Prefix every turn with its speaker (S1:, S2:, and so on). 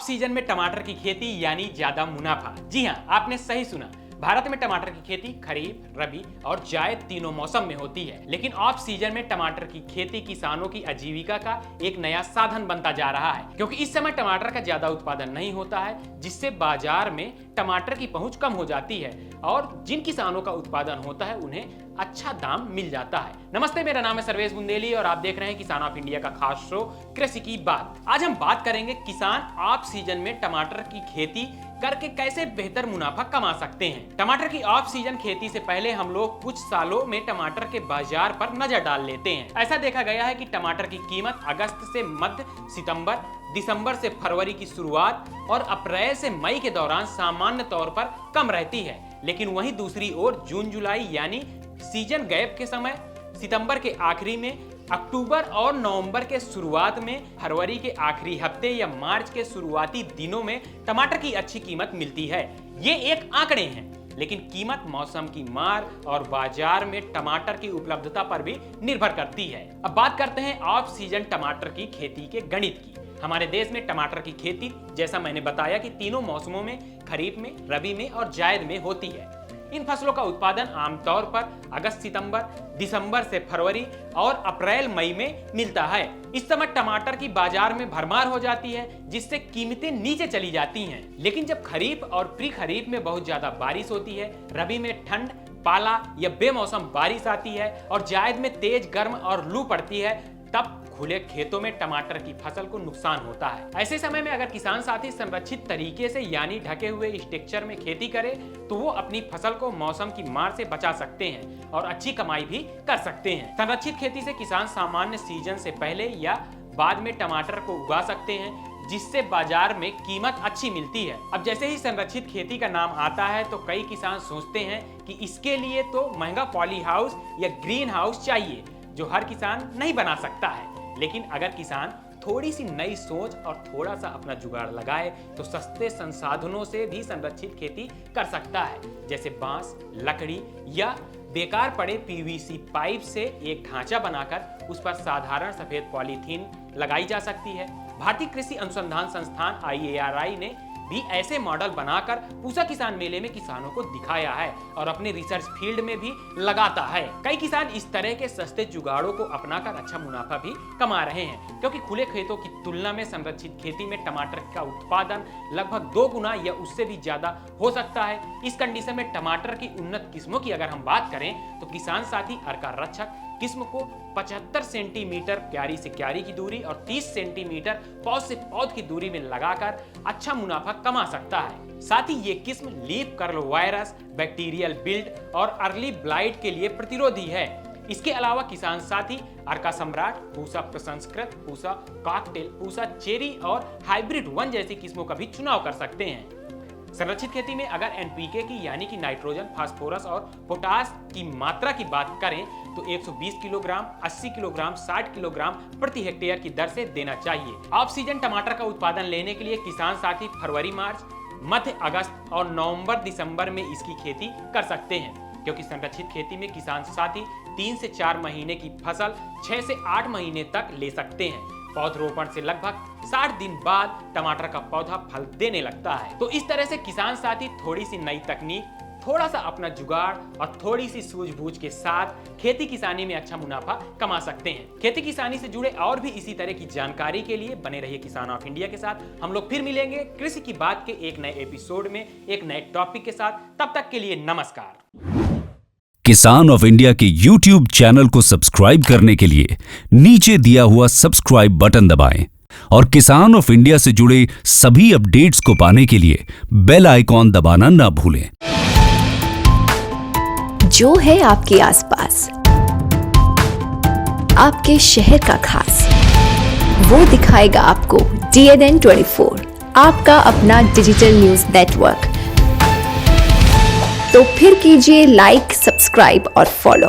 S1: Season में टमाटर की खेती यानी ज्यादा मुनाफा। जी हाँ, आपने सही सुना। भारत में टमाटर की खेती खरीफ, रबी और जायद तीनों मौसम में होती है, लेकिन ऑफ सीजन में टमाटर की खेती किसानों की आजीविका का एक नया साधन बनता जा रहा है, क्योंकि इस समय टमाटर का ज्यादा उत्पादन नहीं होता है, जिससे बाजार में टमाटर की पहुंच कम हो जाती है और जिन किसानों का उत्पादन होता है उन्हें अच्छा दाम मिल जाता है। नमस्ते, मेरा नाम है सर्वेश बुंदेली और आप देख रहे हैं किसान ऑफ इंडिया का खास शो कृषि की बात। आज हम बात करेंगे किसान ऑफ सीजन में टमाटर की खेती करके कैसे बेहतर मुनाफा कमा सकते हैं। टमाटर की ऑफ सीजन खेती से पहले हम लोग कुछ सालों में टमाटर के बाजार पर नजर डाल लेते हैं। ऐसा देखा गया है कि टमाटर की कीमत अगस्त से मध्य सितंबर, दिसंबर से फरवरी की शुरुआत और अप्रैल से मई के दौरान सामान्य तौर पर कम रहती है, लेकिन वहीं दूसरी ओर जून जुलाई यानी सीजन गैप के समय, सितंबर के आखिरी में, अक्टूबर और नवंबर के शुरुआत में, फरवरी के आखिरी हफ्ते या मार्च के शुरुआती दिनों में टमाटर की अच्छी कीमत मिलती है। ये एक आंकड़े हैं, लेकिन कीमत मौसम की मार और बाजार में टमाटर की उपलब्धता पर भी निर्भर करती है। अब बात करते हैं ऑफ सीजन टमाटर की खेती के गणित की। हमारे देश में टमाटर की खेती, जैसा मैंने बताया, कि तीनों मौसमों में, खरीफ में, रबी में और जायद में होती है। इन फसलों का उत्पादन आमतौर पर अगस्त सितंबर, दिसंबर से फरवरी और अप्रैल मई में मिलता है। इस समय टमाटर की बाजार में भरमार हो जाती है, जिससे कीमतें नीचे चली जाती हैं। लेकिन जब खरीफ और प्री खरीफ में बहुत ज्यादा बारिश होती है, रबी में ठंड, पाला या बेमौसम बारिश आती है और जायद में तेज गर्म और लू पड़ती है, तब खुले खेतों में टमाटर की फसल को नुकसान होता है। ऐसे समय में अगर किसान साथी संरक्षित तरीके से यानी ढके हुए स्ट्रक्चर में खेती करे तो वो अपनी फसल को मौसम की मार से बचा सकते हैं और अच्छी कमाई भी कर सकते हैं। संरक्षित खेती से किसान सामान्य सीजन से पहले या बाद में टमाटर को उगा सकते हैं, जिससे बाजार में कीमत अच्छी मिलती है। अब जैसे ही संरक्षित खेती का नाम आता है तो कई किसान सोचते हैं कि इसके लिए तो महंगा पॉली हाउस या ग्रीन हाउस चाहिए, जो हर किसान नहीं बना सकता है। लेकिन अगर किसान थोड़ी सी नई सोच और थोड़ा सा अपना जुगाड़ लगाए तो सस्ते संसाधनों से भी संरक्षित खेती कर सकता है, जैसे बांस, लकड़ी या बेकार पड़े पीवीसी पाइप से एक ढांचा बनाकर उस पर साधारण सफेद पॉलीथीन लगाई जा सकती है। भारतीय कृषि अनुसंधान संस्थान IARI ने भी ऐसे मॉडल बनाकर पूसा किसान मेले में किसानों को दिखाया है और अपने रिसर्च फील्ड में भी लगाता है। कई किसान इस तरह के सस्ते जुगाड़ों को अपनाकर अच्छा मुनाफा भी कमा रहे हैं, क्योंकि खुले खेतों की तुलना में संरक्षित खेती में टमाटर का उत्पादन लगभग 2 गुना या उससे भी ज्यादा हो सकता है। इस कंडीशन में टमाटर की उन्नत किस्मों की अगर हम बात करें तो किसान साथी अर्का रक्षक किस्म को 75 सेंटीमीटर क्यारी से क्यारी की दूरी और 30 सेंटीमीटर पौध से पौध की दूरी में लगाकर अच्छा मुनाफा कमा सकता है। साथ ही ये किस्म leaf curl virus, bacterial build और अर्ली ब्लाइट के लिए प्रतिरोधी है। इसके अलावा किसान साथी अर्का सम्राट, पूसा प्रसंस्कृत, पूसा कॉकटेल, पूसा चेरी और हाइब्रिड 1 जैसी किस्मों का भी चुनाव कर सकते हैं। संरक्षित खेती में अगर NPK की यानी कि नाइट्रोजन, फास्फोरस और पोटास की मात्रा की बात करें तो 120 किलोग्राम, 80 किलोग्राम, 60 किलोग्राम प्रति हेक्टेयर की दर से देना चाहिए। ऑफ सीजन टमाटर का उत्पादन लेने के लिए किसान साथी फरवरी मार्च, मध्य अगस्त और नवंबर दिसंबर में इसकी खेती कर सकते हैं, क्योंकि संरक्षित खेती में किसान साथी 3 से 4 महीने की फसल 6 से 8 महीने तक ले सकते हैं। पौधरोपण से लगभग 60 दिन बाद टमाटर का पौधा फल देने लगता है। तो इस तरह से किसान साथी थोड़ी सी नई तकनीक, थोड़ा सा अपना जुगाड़ और थोड़ी सी सूझबूझ के साथ खेती किसानी में अच्छा मुनाफा कमा सकते हैं। खेती किसानी से जुड़े और भी इसी तरह की जानकारी के लिए बने रहिए किसान ऑफ इंडिया के साथ। हम लोग फिर मिलेंगे कृषि की बात के एक नए एपिसोड में एक नए टॉपिक के साथ। तब तक के लिए नमस्कार।
S2: किसान ऑफ इंडिया के YouTube चैनल को सब्सक्राइब करने के लिए नीचे दिया हुआ सब्सक्राइब बटन दबाएं और किसान ऑफ इंडिया से जुड़े सभी अपडेट्स को पाने के लिए बेल आइकॉन दबाना ना भूलें।
S3: जो है आपके आसपास, आपके शहर का खास, वो दिखाएगा आपको DNN 24, आपका अपना डिजिटल न्यूज नेटवर्क। तो फिर कीजिए लाइक, सब्सक्राइब और फॉलो।